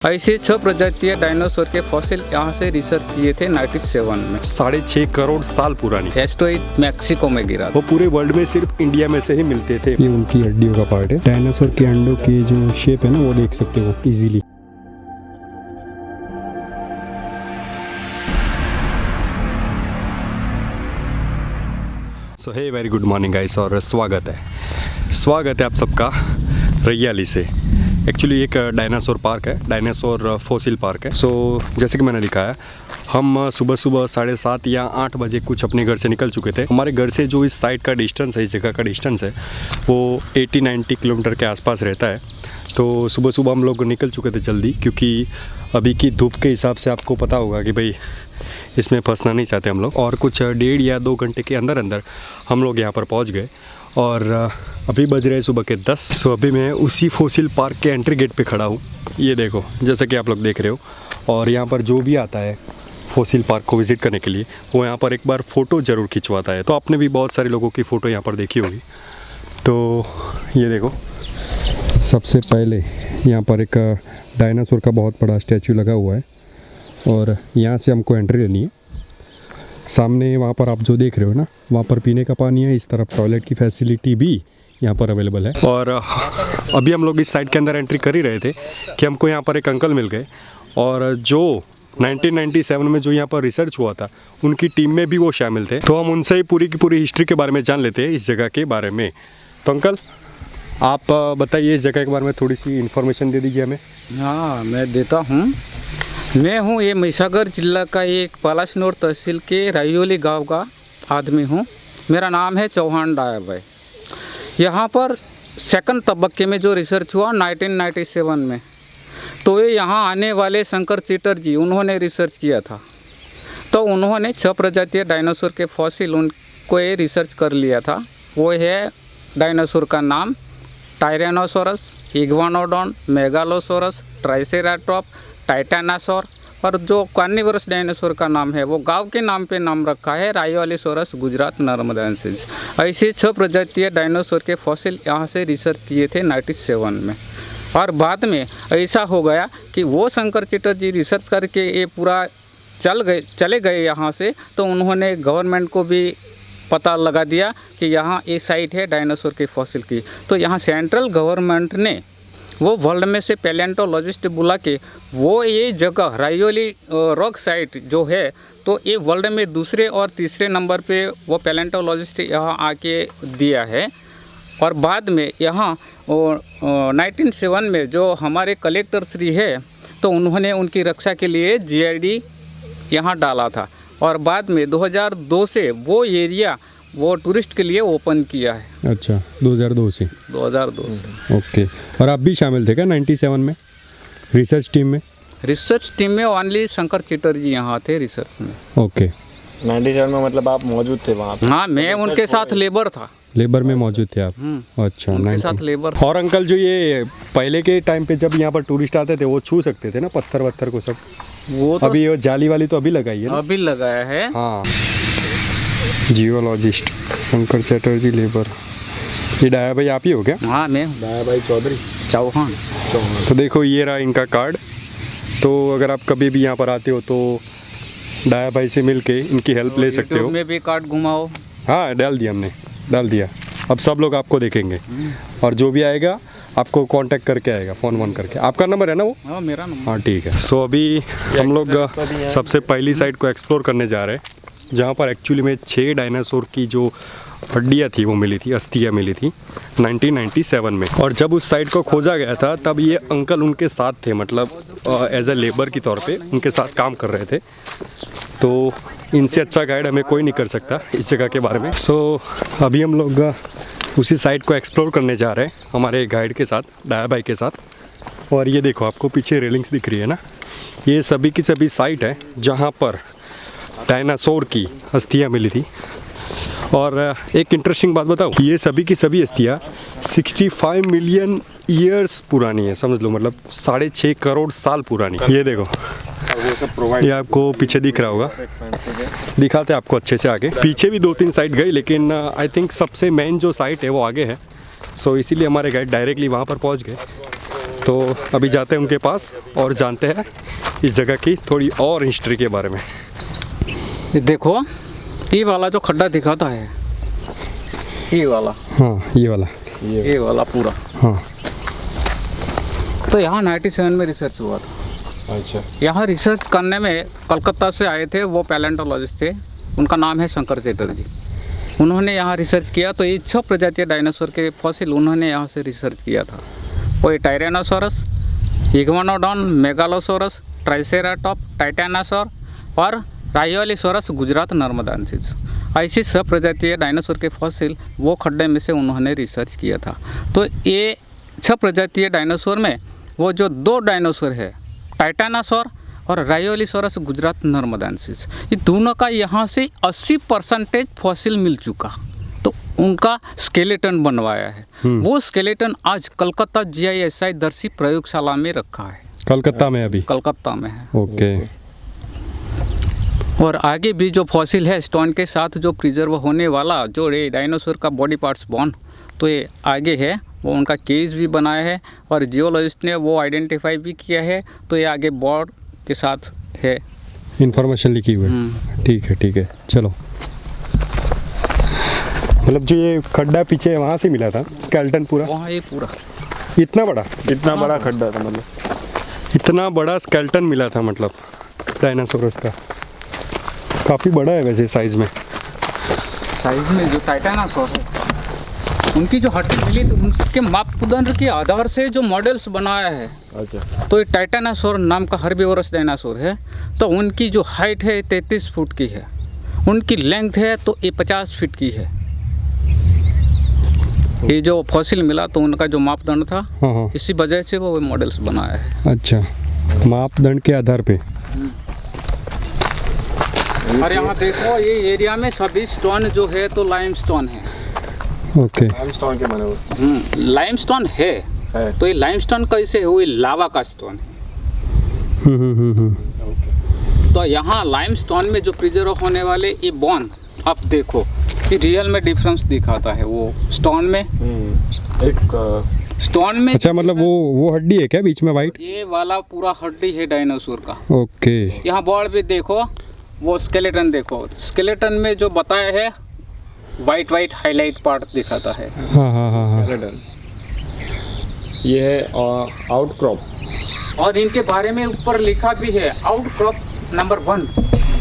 ऐसे 6 प्रजातीय डायनासोर के फॉसिल यहाँ से रिसर्च किए थे 97 में। 6.5 करोड़ साल पुरानी। एस्टेरॉइड मैक्सिको में गिरा। वो पूरे वर्ल्ड में सिर्फ इंडिया में से ही मिलते थे। ये उनकी हड्डियों का पार्ट है। डायनासोर के अंडों की जो शेप है ना वो देख सकते हो इजीली। सो हे वेरी गुड मॉर्निंग गाइस और स्वागत है आप सबका रैयाली से। एक्चुअली एक डायनासोर पार्क है, डायनासोर फॉसिल पार्क है। सो जैसे कि मैंने दिखाया, हम सुबह 7:30 या 8 बजे कुछ अपने घर से निकल चुके थे। हमारे घर से जो इस साइट का डिस्टेंस है, इस जगह का डिस्टेंस है, वो 80-90 किलोमीटर के आसपास रहता है। तो सुबह हम लोग निकल चुके थे जल्दी, क्योंकि अभी की धूप के हिसाब से आपको पता होगा कि भाई इसमें फंसना नहीं चाहते हम लोग। और कुछ 1.5 या 2 घंटे के अंदर हम लोग यहाँ पर पहुँच गए और अभी बज रहे सुबह के 10। सो अभी मैं उसी फॉसिल पार्क के एंट्री गेट पे खड़ा हूँ। ये देखो, जैसा कि आप लोग देख रहे हो। और यहाँ पर जो भी आता है फॉसिल पार्क को विज़िट करने के लिए, वो यहाँ पर एक बार फ़ोटो ज़रूर खिंचवाता है। तो आपने भी बहुत सारे लोगों की फ़ोटो यहाँ पर देखी होगी। तो ये देखो, सबसे पहले यहाँ पर एक डायनासोर का बहुत बड़ा स्टैचू लगा हुआ है और यहाँ से हमको एंट्री लेनी है। सामने वहाँ पर आप जो देख रहे हो ना, वहाँ पर पीने का पानी है। इस तरफ टॉयलेट की फैसिलिटी भी यहाँ पर अवेलेबल है। और अभी हम लोग इस साइट के अंदर एंट्री कर ही रहे थे कि हमको यहाँ पर एक अंकल मिल गए, और जो 1997 में जो यहाँ पर रिसर्च हुआ था, उनकी टीम में भी वो शामिल थे। तो हम उनसे ही पूरी की पूरी हिस्ट्री के बारे में जान लेते हैं, इस जगह के बारे में। तो अंकल, आप बताइए इस जगह के बारे में थोड़ी सी इन्फॉर्मेशन दे दीजिए हमें। हाँ, मैं देता हूँ। मैं हूँ ये महिसागर जिला का एक पलाशनौर तहसील के रायोली गांव का आदमी हूँ। मेरा नाम है चौहान डाया भाई। यहाँ पर सेकंड तबक्के में जो रिसर्च हुआ 1997 में, तो ये यहाँ आने वाले शंकर चीटर जी, उन्होंने रिसर्च किया था। तो उन्होंने 6 प्रजातीय डायनासोर के फॉसिल उनको ये रिसर्च कर लिया था। वो है डायनासोर का नाम टायरेनोसोरस, इग्वानोडॉन, मेगालोसोरस, ट्राइसेराटॉप, टाइटानासोर, और जो कार्निवरस डायनासोर का नाम है वो गांव के नाम पे नाम रखा है रायोलीसोरस, गुजरात, नर्मदांसिस। ऐसे 6 प्रजातीय डायनासोर के फॉसिल यहाँ से रिसर्च किए थे 97 में। और बाद में ऐसा हो गया कि वो शंकर चीटर जी रिसर्च करके ये पूरा चले गए यहाँ से। तो उन्होंने गवर्नमेंट को भी पता लगा दिया कि यहाँ ये साइट है डायनासोर के फॉसिल की। तो यहाँ सेंट्रल गवर्नमेंट ने वो वर्ल्ड में से पैलेंटोलॉजिस्ट बुला के वो ये जगह रायोली रॉक साइट जो है, तो ये वर्ल्ड में दूसरे और तीसरे नंबर पे वो पैलेंटोलॉजिस्ट यहाँ आके दिया है। और बाद में यहाँ 1997 में जो हमारे कलेक्टर श्री है, तो उन्होंने उनकी रक्षा के लिए GID यहाँ डाला था। और बाद में 2002 से वो एरिया वो टूरिस्ट के लिए ओपन किया है। अच्छा, 2002 से। 2002 से। ओके। और आप भी शामिल थे क्या 97 में रिसर्च टीम में? रिसर्च टीम में ओनली शंकर चीटर जी यहाँ थे रिसर्च में। ओके। 97 में मतलब आप मौजूद थे वहाँ पे? हाँ, मैं उनके साथ लेबर था। लेबर में मौजूद थे आप? अच्छा, उनके साथ लेबर। और अंकल, जो ये पहले के टाइम पे जब यहाँ पर टूरिस्ट आते थे, वो छू सकते थे ना पत्थर वत्थर को सब? वो तो अभी वो जाली वाली तो अभी लगाई है ना? अभी लगाया है। हाँ। Geologist Shankar Chatterjee, labour. ये डाया भाई आप ही हो क्या? हाँ, मैं डाया भाई चौधरी, चौहान। तो देखो, ये रहा इनका कार्ड। तो अगर आप कभी भी यहाँ पर आते हो तो डाया भाई से मिल के इनकी हेल्प ले सकते हो। YouTube में भी कार्ड घुमाओ। हाँ, हमने डाल दिया। अब सब लोग आपको देखेंगे, और जो भी आएगा आपको कांटेक्ट करके आएगा, फ़ोन करके। आपका नंबर है ना वो? हाँ, मेरा नंबर। हाँ, ठीक है। सो अभी हम लोग सबसे पहली साइट को एक्सप्लोर करने जा रहे हैं, जहाँ पर एक्चुअली में 6 डायनासोर की जो हड्डियाँ थी वो मिली थी, अस्थियाँ मिली थी 1997 में। और जब उस साइट को खोजा गया था, तब ये अंकल उनके साथ थे, मतलब एज ए लेबर की तौर पे उनके साथ काम कर रहे थे। तो इनसे अच्छा गाइड हमें कोई नहीं कर सकता इस जगह के बारे में। सो अभी हम लोग उसी साइट को एक्सप्लोर करने जा रहे हैं हमारे गाइड के साथ, डाया भाई के साथ। और ये देखो, आपको पीछे रेलिंग्स दिख रही है ना, ये सभी की सभी साइट है जहाँ पर डायनासोर की अस्थियाँ मिली थी। और एक इंटरेस्टिंग बात बताऊँ, ये सभी की सभी अस्थियाँ 65 मिलियन ईयर्स पुरानी है, समझ लो, मतलब 6.5 करोड़ साल पुरानी। ये देखो, वो सब प्रोवाइड, ये आपको पीछे दिख रहा होगा, दिखाते हैं आपको अच्छे से आगे। पीछे भी 2-3 साइट गई, लेकिन आई थिंक सबसे मेन जो साइट है वो आगे है। सो इसीलिए हमारे गाइड डायरेक्टली वहाँ पर पहुँच गए। तो अभी जाते हैं उनके पास और जानते हैं इस जगह की थोड़ी और हिस्ट्री के बारे में। ये देखो, ये वाला जो खड्डा दिखाता है, ये वाला, हाँ ये वाला पूरा, हाँ। तो यहाँ 97 में रिसर्च हुआ था। अच्छा। यहाँ रिसर्च करने में कलकत्ता से आए थे, वो पैलेंटोलॉजिस्ट थे, उनका नाम है शंकर चटर्जी। उन्होंने यहाँ रिसर्च किया तो ये 6 प्रजातीय डायनासोर के फॉसिल उन्होंने यहाँ से रिसर्च किया था। वो टायरेनोसोरस, इग्वानोडॉन, मेगालोसोरस, ट्राइसेराटॉप, टाइटेनोसोर और रायोलिसोरस गुजरात नर्मदांसिस, ऐसी 6 प्रजातीय डायनासोर के फॉसिल वो खड्डे में से उन्होंने रिसर्च किया था। तो ये 6 प्रजातीय डायनासोर में वो जो 2 डायनासोर है, टाइटेनोसोर और रायोलिसोरस गुजरात नर्मदांसिस, ये दोनों का यहाँ से 80% फॉसिल मिल चुका। तो उनका स्केलेटन बनवाया है। वो स्केलेटन आज कलकत्ता GISI दर्शी प्रयोगशाला में रखा है। कलकत्ता में अभी? कलकत्ता में है। ओके। और आगे भी जो फॉसिल है स्टोन के साथ जो प्रिजर्व होने वाला जो ये डायनासोर का बॉडी पार्ट्स बोन, तो ये आगे है, वो उनका केस भी बनाया है और जियोलॉजिस्ट ने वो आइडेंटिफाई भी किया है। तो ये आगे बोर्ड के साथ है, इंफॉर्मेशन लिखी हुई है। ठीक है, चलो। मतलब जो ये खड्डा पीछे वहाँ से मिला था स्केलेटन पूरा? वहाँ ये पूरा इतना बड़ा? इतना बड़ा खड्डा था, मतलब इतना बड़ा स्केलेटन मिला था, मतलब डायनासोरस का। काफ़ी बड़ा है वैसे साइज़ में। जो टाइटेनोसोर है उनकी जो हड्डी मिली तो उनके मापदंड के आधार से जो मॉडल्स बनाया है। अच्छा। तो ये टाइटेनोसोर नाम का हर्बीवोरस डायनासोर है, तो उनकी जो हाइट है 33 फुट की है, उनकी लेंथ है तो ये 50 फीट की है। ये जो फॉसिल मिला तो उनका जो मापदंड था, हाँ। इसी वजह से वो मॉडल्स बनाया है। अच्छा, मापदंड के आधार पे। और यहाँ देखो, ये एरिया में सभी स्टोन जो है तो लाइमस्टोन है। ओके। लाइमस्टोन के बने हुए? लाइमस्टोन है। तो ये लाइमस्टोन कैसे है? वो लावा का स्टोन है। तो यहाँ लाइमस्टोन में जो प्रिजर्व होने वाले ये बोन, आप देखो ये रियल में डिफरेंस दिखाता है। वो स्टोन में एक स्टोन में, अच्छा, मतलब वो हड्डी है क्या बीच में वाइट? ये वाला पूरा हड्डी है डायनासोर का। ओके। यहाँ बॉर्ड भी देखो, वो स्केलेटन देखो, स्केलेटन में जो बताया है वाइट हाईलाइट पार्ट दिखाता है। हाँ। स्केलेटन ये है आउटक्रॉप। और इनके बारे में ऊपर लिखा भी है, आउटक्रॉप नंबर 1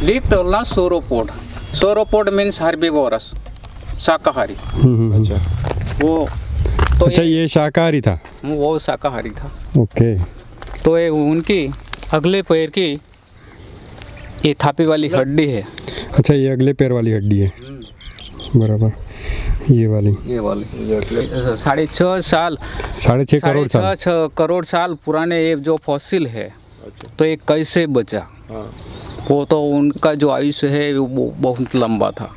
लिप्टोलना सोरोपोड। सोरोपोड मीन्स हर्बीवोरस, शाकाहारी। अच्छा। वो तो अच्छा, ये शाकाहारी था? वो शाकाहारी था। ओके। तो ये उनकी अगले पैर की ये थापी वाली हड्डी है। अच्छा, ये अगले पैर वाली हड्डी है, बराबर। ये वाली 6.5 साल 6.5 करोड़ साल 6 करोड़ साल पुराने ये जो फॉसिल है। अच्छा। तो ये कैसे बचा? हाँ। वो तो उनका जो आयुष्य है वो बहुत लंबा था,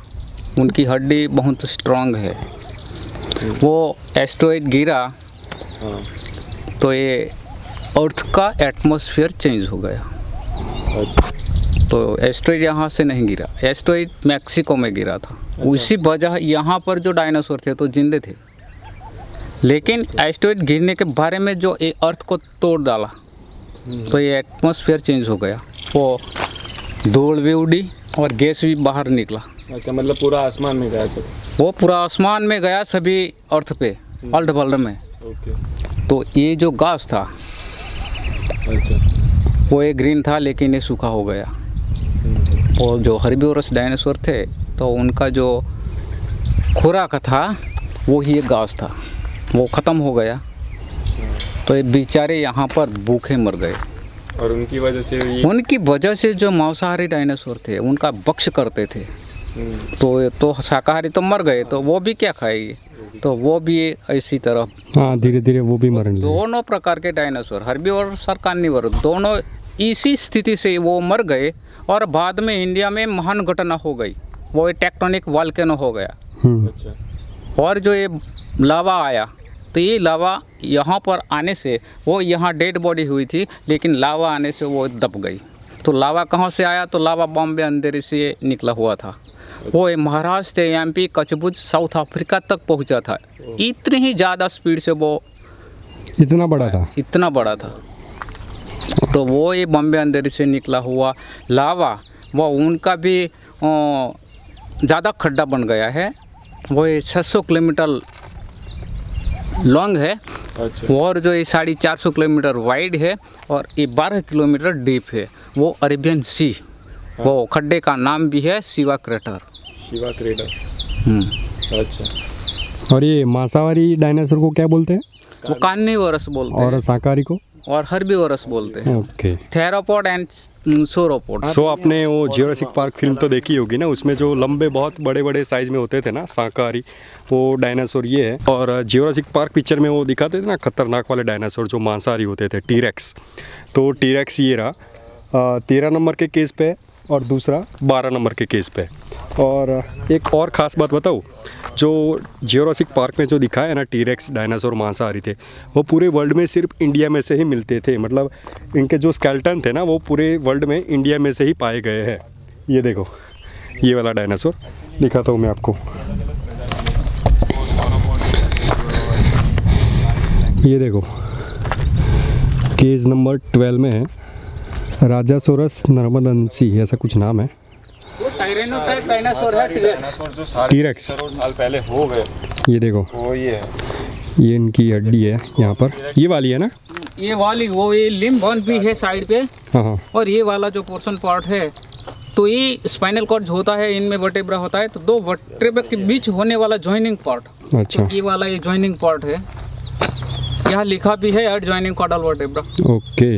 उनकी हड्डी बहुत स्ट्रांग है। वो एस्टेरॉयड गिरा तो ये अर्थ का एटमॉस्फेयर चेंज हो गया। अच्छा। तो एस्टेरॉयड यहाँ से नहीं गिरा, एस्टेरॉयड मैक्सिको में गिरा था। उसी वजह यहाँ पर जो डायनासोर थे तो जिंदे थे, लेकिन एस्टेरॉयड गिरने के बारे में जो ये अर्थ को तोड़ डाला तो ये एटमॉस्फेयर चेंज हो गया। वो धूल भी उड़ी और गैस भी बाहर निकला। अच्छा, मतलब पूरा आसमान में गया सब? वो पूरा आसमान में गया सभी अर्थ पे, वर्ल्ड वर्ल्ड में। ओके। तो ये जो घास था अच्छा, वो एक ग्रीन था, लेकिन ये सूखा हो गया। और जो हर्बीवोरस डायनासोर थे तो उनका जो खुराक था वो ही एक घास था, वो ख़त्म हो गया। तो ये बेचारे यहाँ पर भूखे मर गए। और उनकी वजह से जो मांसाहारी डायनासोर थे उनका भक्ष करते थे। तो शाकाहारी तो मर गए, तो वो भी क्या खाएंगे? तो वो भी इसी तरह, हाँ, धीरे धीरे वो भी मरने लगे। दोनों प्रकार के डायनासोर, हर्बीवोरस और कार्निवोर, दोनों इसी स्थिति से वो मर गए। और बाद में इंडिया में महान घटना हो गई, वो टेक्टोनिक वॉल्केनो हो गया। अच्छा। और जो ये लावा आया, तो ये लावा यहाँ पर आने से, वो यहाँ डेड बॉडी हुई थी, लेकिन लावा आने से वो दब गई। तो लावा कहाँ से आया? तो लावा बॉम्बे अंधेरे से निकला हुआ था। वो महाराष्ट्र, MP, कचबुज, साउथ अफ्रीका तक पहुँचा था। इतनी ही ज़्यादा स्पीड से वो इतना बड़ा था? इतना बड़ा था। तो वो ये बॉम्बे अंधेरी से निकला हुआ लावा, वो उनका भी ज़्यादा खड्डा बन गया है। वो ये 600 किलोमीटर लॉन्ग है अच्छा। और जो ये 450 किलोमीटर वाइड है और ये 12 किलोमीटर डीप है। वो अरेबियन सी, वो खड्डे का नाम भी है शिवा क्रेटर। शिवा क्रेटर। अच्छा। और ये मांसाहारी डायनासोर को क्या बोलते हैं? वो कार्निवोरस बोलते और हैं शाकाहारी को? और हर्बीवोरस बोलते हैं। ओके। थेरापोड एंड सोरोपोड। सो आपने वो ज्यूरासिक पार्क फिल्म तो देखी होगी ना, उसमें जो लंबे बहुत बड़े बड़े साइज में होते थे ना शाकाहारी, वो डायनासोर ये है। और ज्यूरासिक पार्क पिक्चर में वो दिखाते थे ना खतरनाक वाले डायनासोर जो मांसाहारी होते थे, टीरेक्स। तो टीरेक्स ये रहा 13 नंबर के केस पे और दूसरा 12 नंबर के केस पे। और एक और ख़ास बात बताऊँ, जो ज्यूरासिक पार्क में जो दिखाया है ना टीरेक्स डायनासोर मांसाहारी थे, वो पूरे वर्ल्ड में सिर्फ इंडिया में से ही मिलते थे। मतलब इनके जो स्केलेटन थे ना, वो पूरे वर्ल्ड में इंडिया में से ही पाए गए हैं। ये देखो, ये वाला डायनासोर दिखाता हूँ मैं आपको। ये देखो, केज नंबर 12 में है, राजासोरस नर्मदंसी ऐसा कुछ नाम है। वो टायरेनोसाइड डायनासोर है टीरेक्स। जो 60 टीरेक्स। करोड़ साल पहले हो गए, ये देखो, वो ये है। ये इनकी हड्डी है यहाँ पर, ये वाली है ना? ये वाली वो ये लिम्ब बोन भी है साइड पे। हाँ हाँ। और ये वाला जो पोर्शन पार्ट है, तो ये स्पाइनल कॉर्ड होता है, इनमें वर्टेब्रा होता है, तो दो वर्टेब्रा के बीच होने वाला जॉइनिंग पार्ट। अच्छा। तो ये वाला ये जॉइनिंग पार्ट है, यहाँ लिखा भी है adjoining caudal vertebra. Okay,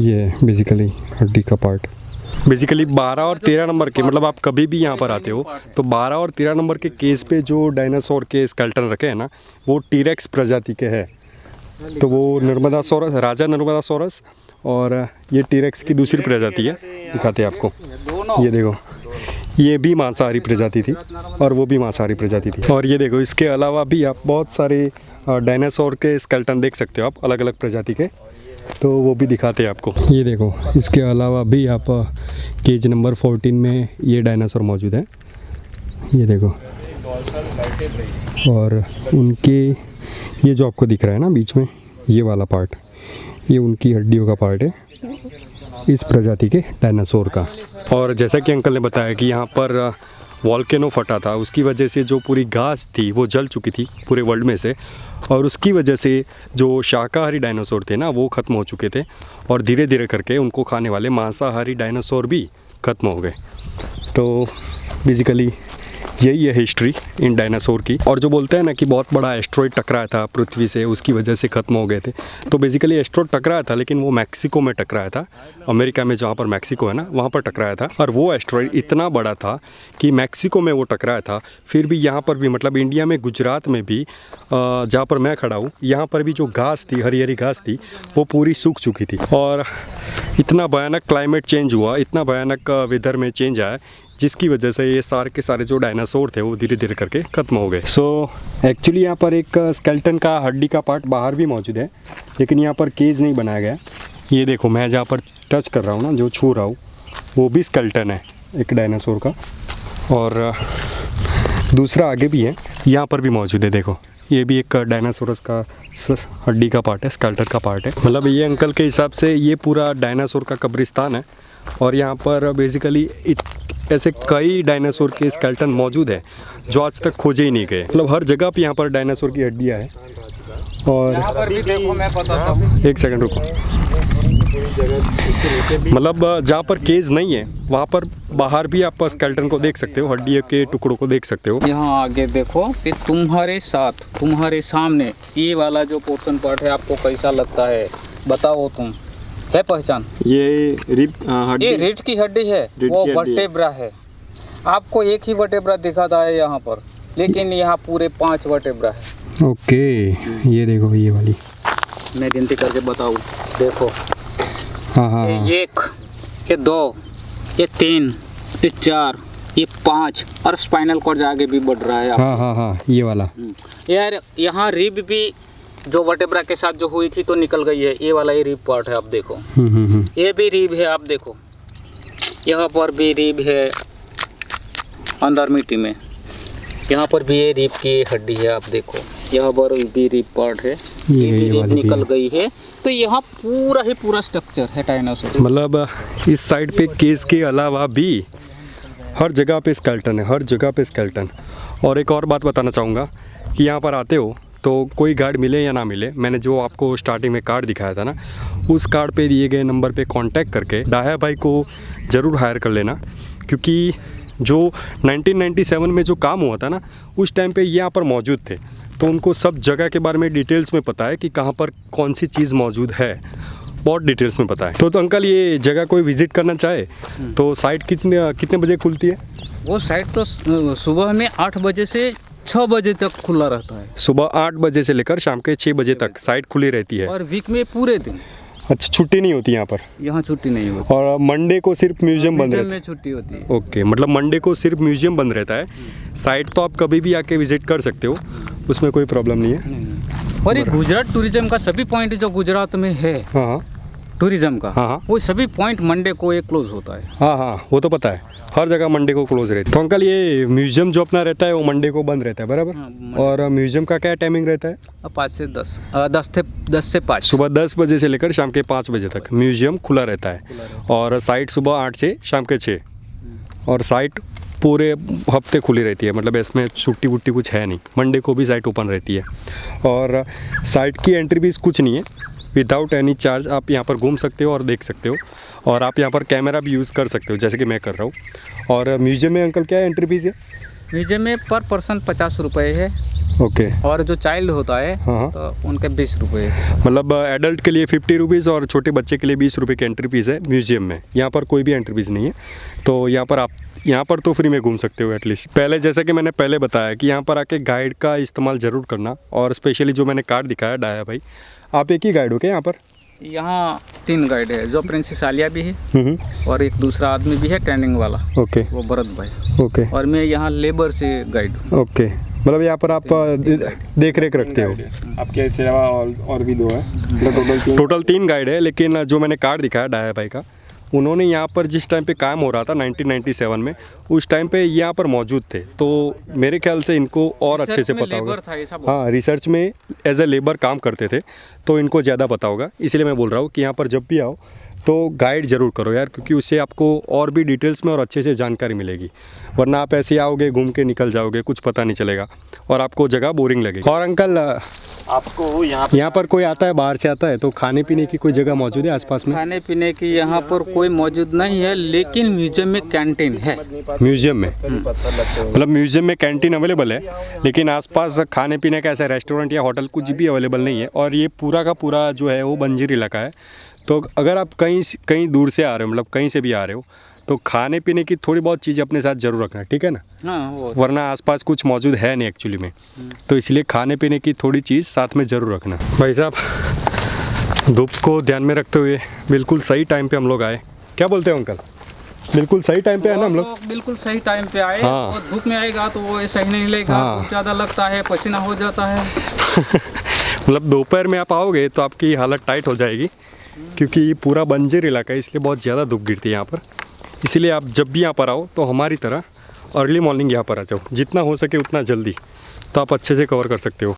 ये बेसिकली हड्डी का पार्ट। बेसिकली 12 और 13 नंबर के, मतलब आप कभी भी यहाँ पर आते हो तो 12 और 13 नंबर के केस पे जो डायनासोर के स्केलेटन रखे हैं ना, वो टीरेक्स प्रजाति के हैं। तो वो नर्मदासोरस, राजा नर्मदासोरस, और ये टीरेक्स की दूसरी प्रजाति है, दिखाते हैं आपको। ये देखो, ये भी मांसाहारी प्रजाति थी और वो भी मांसाहारी प्रजाति थी। और ये देखो, इसके अलावा भी आप बहुत सारे डायनासोर के स्केलेटन देख सकते हो आप, अलग अलग प्रजाति के, तो वो भी दिखाते हैं आपको। ये देखो, इसके अलावा भी आप केज नंबर 14 में ये डायनासोर मौजूद है। ये देखो, और उनके ये जो आपको दिख रहा है ना बीच में, ये वाला पार्ट, ये उनकी हड्डियों का पार्ट है इस प्रजाति के डायनासोर का। और जैसा कि अंकल ने बताया कि यहाँ पर वॉल्केनो फटा था, उसकी वजह से जो पूरी घास थी वो जल चुकी थी पूरे वर्ल्ड में से, और उसकी वजह से जो शाकाहारी डायनासोर थे ना, वो ख़त्म हो चुके थे, और धीरे धीरे करके उनको खाने वाले मांसाहारी डायनासोर भी ख़त्म हो गए। तो बेसिकली यही है हिस्ट्री इन डायनासोर की। और जो बोलते हैं ना कि बहुत बड़ा एस्ट्रॉयड टकराया था पृथ्वी से, उसकी वजह से ख़त्म हो गए थे, तो बेसिकली एस्ट्रॉयड टकराया था, लेकिन वो मैक्सिको में टकराया था, अमेरिका में जहाँ पर मैक्सिको है ना, वहाँ पर टकराया था। और वो एस्ट्रॉयड इतना बड़ा था कि मैक्सिको में वो टकराया था, फिर भी यहाँ पर भी, मतलब इंडिया में गुजरात में भी, जहाँ पर मैं खड़ा हूँ, यहाँ पर भी जो घास थी, हरी हरी घास थी, वो पूरी सूख चुकी थी। और इतना भयानक क्लाइमेट चेंज हुआ, इतना भयानक वेदर में चेंज आया, जिसकी वजह से ये सारे के सारे जो डायनासोर थे वो धीरे धीरे करके ख़त्म हो गए। सो एक्चुअली यहाँ पर एक स्केलेटन का हड्डी का पार्ट बाहर भी मौजूद है, लेकिन यहाँ पर केज नहीं बनाया गया। ये देखो, मैं जहाँ पर टच कर रहा हूँ ना, जो छू रहा हूँ, वो भी स्केलेटन है एक डायनासोर का। और दूसरा आगे भी है, यहाँ पर भी मौजूद है। देखो, ये भी एक डायनासोरस का हड्डी का पार्ट है, स्केलेटन का पार्ट है। मतलब ये अंकल के हिसाब से ये पूरा डायनासोर का कब्रिस्तान है, और यहाँ पर बेसिकली ऐसे कई डायनासोर के स्केलेटन मौजूद है जो आज तक खोजे ही नहीं गए। मतलब हर जगह पे यहाँ पर डायनासोर की हड्डियाँ हैं। और यहाँ पर भी देखो, मैं बताता हूँ। एक सेकंड रुको, मतलब जहाँ पर केज नहीं है वहाँ पर बाहर भी आप स्केलेटन को देख सकते हो, हड्डियों के टुकड़ों को देख सकते हो। यहाँ आगे देखो कि तुम्हारे साथ, तुम्हारे सामने ये वाला जो पोर्शन पार्ट है, आपको कैसा लगता है बताओ तुम, है पहचान? ये रिब हड्डी, ये रीढ़ की हड्डी है, वो वर्टेब्रा है। आपको एक ही वर्टेब्रा दिखाता है यहाँ पर, लेकिन यहाँ पूरे 5 वर्टेब्रा है। ओके, ये देखो, ये वाली मैं गिनती करके बताऊँ, देखो, हाँ हाँ, ये 1, ये 2, ये 3, ये 4, ये 5, और स्पाइनल कॉर्ड आगे भी बढ़ रहा है। हाँ हाँ हाँ, ये वाला यार, यहाँ रिब भी जो वर्टेब्रा के साथ जो हुई थी तो निकल गई है। ये वाला ये रिब पार्ट है, आप देखो। ये भी रिब है, आप देखो, यहाँ पर भी रिब है अंदर मिट्टी में, यहाँ पर भी ये रिब की हड्डी है, आप देखो, यहाँ पर भी रिब पार्ट है। ये भी रेत वाली भी निकल है। गई है। तो यहाँ पूरा ही पूरा स्ट्रक्चर है डायनासोर। मतलब इस साइड पे केस के अलावा भी हर जगह पे स्केलेटन है, हर जगह पे स्केलेटन। और एक और बात बताना चाहूँगा कि यहाँ पर आते हो तो कोई गाइड मिले या ना मिले, मैंने जो आपको स्टार्टिंग में कार्ड दिखाया था ना, उस कार्ड पे दिए गए नंबर पे कांटेक्ट करके डाया भाई को ज़रूर हायर कर लेना। क्योंकि जो 1997 में जो काम हुआ था ना, उस टाइम पे ये यहाँ पर मौजूद थे, तो उनको सब जगह के बारे में डिटेल्स में पता है कि कहाँ पर कौन सी चीज़ मौजूद है, बहुत डिटेल्स में पता है। तो अंकल ये जगह कोई विज़िट करना चाहे तो साइट कितने बजे खुलती है? वो साइट तो सुबह में 8 बजे से 6 बजे तक खुला रहता है, सुबह 8 बजे से लेकर शाम के 6 बजे तक साइट खुली रहती है। और वीक में पूरे दिन। अच्छा, छुट्टी नहीं होती यहाँ पर? यहाँ छुट्टी नहीं होती। और मंडे को सिर्फ म्यूजियम बंद म्यूजियम रहता में छुट्टी होती है। है? ओके, मतलब मंडे को सिर्फ म्यूजियम बंद रहता है। साइट तो आप कभी भी आके विजिट कर सकते हो, उसमें कोई प्रॉब्लम नहीं है। और ये गुजरात टूरिज्म का सभी पॉइंट जो गुजरात में है हाँ हाँ टूरिज्म का, हाँ, हाँ। वो सभी पॉइंट मंडे को ये क्लोज होता है। हाँ हाँ, वो तो पता है, हर जगह मंडे को क्लोज रहती है। तो अंकल ये म्यूजियम जो अपना रहता है वो मंडे को बंद रहता है, बराबर? हाँ, मंडे। और म्यूजियम का क्या टाइमिंग रहता है? 5 से 10, 10 से 5 सुबह 10 बजे से लेकर शाम के 5 बजे तक म्यूजियम खुला रहता है। और साइट सुबह 8 से शाम के 6। और साइट पूरे हफ्ते खुली रहती है, मतलब इसमें छुट्टी वुट्टी कुछ है नहीं, मंडे को भी साइट ओपन रहती है। और साइट की एंट्री फीस कुछ नहीं है, विदाउट एनी चार्ज आप यहाँ पर घूम सकते हो और देख सकते हो। और आप यहाँ पर कैमरा भी यूज़ कर सकते हो, जैसे कि मैं कर रहा हूँ। और म्यूजियम में अंकल क्या एंट्री फीस है? म्यूजियम में पर पर्सन 50 रुपये है, ओके। और जो चाइल्ड होता है हाँ। तो उनके 20 रुपये है। मतलब एडल्ट के लिए 50 रुपीज़ और छोटे बच्चे के लिए 20 रुपये की एंट्री फीस है म्यूजियम में। यहाँ पर कोई भी एंट्री फीस नहीं है, तो यहाँ पर आप यहाँ पर तो फ्री में घूम सकते हो एटलीस्ट। पहले जैसे कि मैंने पहले बताया कि यहाँ पर आके गाइड का इस्तेमाल ज़रूर करना। और स्पेशली जो मैंने कार्ड दिखाया डाया भाई, आप एक ही गाइड हो क्या यहाँ पर? यहाँ 3 गाइड है, जो प्रिंसेस आलिया भी है और एक दूसरा आदमी भी है ट्रेनिंग वाला, ओके वो भरत भाई। ओके और मैं यहाँ लेबर से गाइड हूँ। ओके, मतलब यहाँ पर आप देख रेख रखते हो? आपके अलावा और भी 2 है, मतलब टोटल 3 गाइड है। लेकिन जो मैंने कार्ड दिखाया डाया भाई का, उन्होंने यहाँ पर जिस टाइम पे काम हो रहा था 1997 में, उस टाइम पे यहाँ पर मौजूद थे। तो मेरे ख्याल से इनको और अच्छे से पता होगा। हाँ, रिसर्च में एज ए लेबर काम करते थे, तो इनको ज़्यादा पता होगा। इसलिए मैं बोल रहा हूँ कि यहाँ पर जब भी आओ तो गाइड ज़रूर करो यार, क्योंकि उससे आपको और भी डिटेल्स में और अच्छे से जानकारी मिलेगी। वरना आप ऐसे आओगे, घूम के निकल जाओगे, कुछ पता नहीं चलेगा और आपको जगह बोरिंग लगेगी। और अंकल आपको यहाँ पर कोई आता है, बाहर से आता है, तो खाने पीने की कोई जगह मौजूद है आसपास में? खाने पीने की यहाँ पर कोई मौजूद नहीं है, लेकिन म्यूजियम में कैंटीन है। म्यूजियम में मतलब म्यूजियम में कैंटीन अवेलेबल है, लेकिन आसपास खाने पीने का ऐसा रेस्टोरेंट या होटल कुछ भी अवेलेबल नहीं है। और ये पूरा का पूरा जो है वो बंजर इलाका है। तो अगर आप कहीं दूर से आ रहे हो, मतलब कहीं से भी आ रहे हो, तो खाने पीने की थोड़ी बहुत चीज़ अपने साथ ज़रूर रखना, ठीक है ना? हाँ, वरना आसपास कुछ मौजूद है नहीं एक्चुअली में, तो इसलिए खाने पीने की थोड़ी चीज़ साथ में ज़रूर रखना। भाई साहब, धूप को ध्यान में रखते हुए बिल्कुल सही टाइम पे हम लोग आए। क्या बोलते हो अंकल? बिल्कुल सही टाइम पे है ना हम लोग? बिल्कुल सही टाइम पे आए। हाँ। और धूप में आएगा तो वो सही नहीं लगेगा, हाँ। ज़्यादा लगता है, पसीना हो जाता है। मतलब दोपहर में आप आओगे तो आपकी हालत टाइट हो जाएगी, क्योंकि पूरा बंजर इलाका है, इसलिए बहुत ज़्यादा धूप गिरती है यहाँ पर। इसलिए आप जब भी यहाँ पर आओ तो हमारी तरह अर्ली मॉर्निंग यहाँ पर आ जाओ, जितना हो सके उतना जल्दी, तो आप अच्छे से कवर कर सकते हो।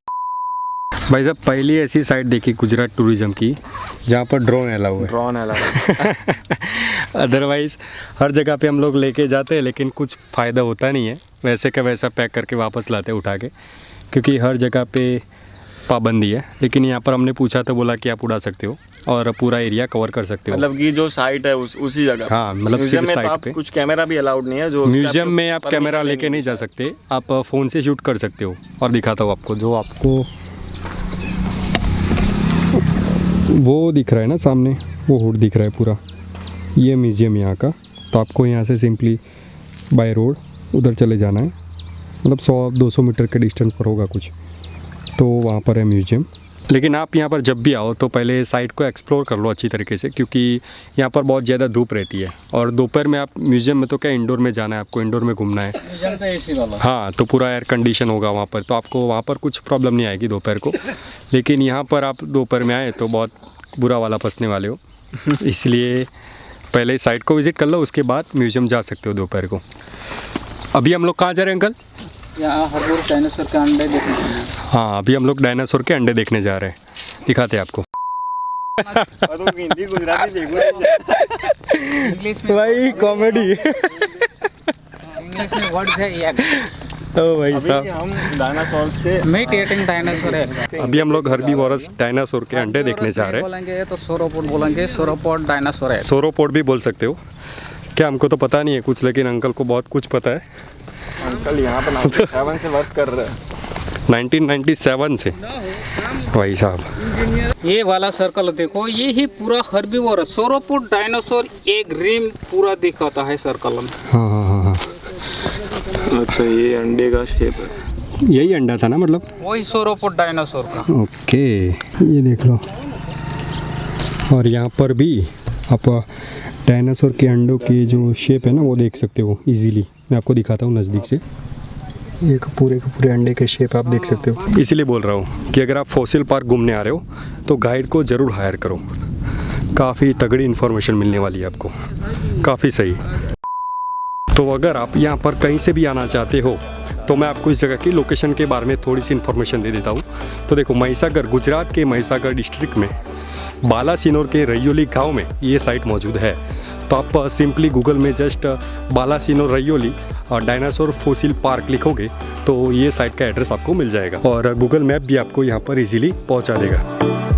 भाई साहब, पहली ऐसी साइट देखी गुजरात टूरिज़्म की जहाँ पर ड्रोन अलाउ है। ड्रोन अलाउ अदरवाइज़ हर जगह पे हम लोग लेके जाते हैं, लेकिन कुछ फ़ायदा होता नहीं है, वैसे का वैसा पैक करके वापस लाते हैं उठा के, क्योंकि हर जगह पे पाबंदी है। लेकिन यहाँ पर हमने पूछा तो बोला कि आप उड़ा सकते हो और पूरा एरिया कवर कर सकते हो। मतलब कि जो साइट है उसी जगह। हाँ, मतलब म्यूजियम सिर्फ में साइट तो आप पे। कुछ कैमरा भी अलाउड नहीं है, जो म्यूजियम में आप कैमरा लेके नहीं जा सकते, आप फ़ोन से शूट कर सकते हो। और दिखाता हूँ आपको, जो आपको वो दिख रहा है ना सामने, वो हुड दिख रहा है पूरा, ये म्यूजियम यहाँ का। तो आपको यहाँ से सिंपली बाय रोड उधर चले जाना है, मतलब 100-200 मीटर के डिस्टेंस पर होगा कुछ, तो वहाँ पर है म्यूजियम। लेकिन आप यहाँ पर जब भी आओ तो पहले साइट को एक्सप्लोर कर लो अच्छी तरीके से, क्योंकि यहाँ पर बहुत ज़्यादा धूप रहती है। और दोपहर में आप म्यूजियम में तो क्या इंडोर में जाना है, आपको इंडोर में घूमना है। म्यूजियम का एसी वाला। हाँ, तो पूरा एयर कंडीशन होगा वहाँ पर, तो आपको वहाँ पर कुछ प्रॉब्लम नहीं आएगी दोपहर को। लेकिन यहाँ पर आप दोपहर में आए तो बहुत बुरा वाला फंसने वाले हो। इसलिए पहले साइट को विज़िट कर लो, उसके बाद म्यूजियम जा सकते हो दोपहर को। अभी हम लोग कहाँ जा रहे हैं अंकल? यहाँ हर रोज डायनासोर के अंडे देखने को मिले। हाँ, अभी हम लोग डायनासोर के अंडे देखने जा रहे हैं। दिखाते हैं आपको। हिंदी गुजराती देखो। इंग्लिश में भाई कॉमेडी। इंग्लिश में वर्ड है एग, ओ भाई साहब, हम डायनासोर्स के मीट ईटिंग डायनासोर है। अभी हम लोग हर्बीवोरस डायनासोर के अंडे देखने जा रहे हैं। बोलेंगे तो सोरोपोड बोलेंगे, सोरोपोड डायनासोर है। सोरोपोड भी बोल सकते हो क्या? हमको तो पता नहीं है कुछ, लेकिन अंकल को बहुत कुछ पता है। अंकल यहाँ पर 97 से वर्क कर रहे हैं। 1997 से भाई साहब। ये वाला सर्कल देखो, ये ही पूरा हर्बीवोरस सोरोपोड डायनासोर एक रिम पूरा दिखाता है सर्कल में। हाँ हाँ हाँ हाँ, अच्छा, ये अंडे का शेप है। यही अंडा था ना मतलब? वही सोरोपोड डायनासोर का। ओके, ये देख लो। और यहाँ पर भी आप डायनासोर के अंडों की जो शेप है ना वो देख सकते हो इजीली। मैं आपको दिखाता हूँ नज़दीक से। एक पूरे के पूरे अंडे के शेप आप देख सकते हो। इसीलिए बोल रहा हूँ कि अगर आप फॉसिल पार्क घूमने आ रहे हो तो गाइड को ज़रूर हायर करो। काफ़ी तगड़ी इन्फॉर्मेशन मिलने वाली है आपको, काफ़ी सही। तो अगर आप यहाँ पर कहीं से भी आना चाहते हो तो मैं आपको इस जगह की लोकेशन के बारे में थोड़ी सी इन्फॉर्मेशन दे देता हूँ। तो देखो, महिसागर, गुजरात के महिसागर डिस्ट्रिक्ट में बालासिनोर के रैयोली गांव में ये साइट मौजूद है। तो आप सिंपली गूगल में जस्ट बालासिनोर रैयोली और डायनासोर फॉसिल पार्क लिखोगे तो ये साइट का एड्रेस आपको मिल जाएगा और गूगल मैप भी आपको यहाँ पर इजीली पहुँचा देगा।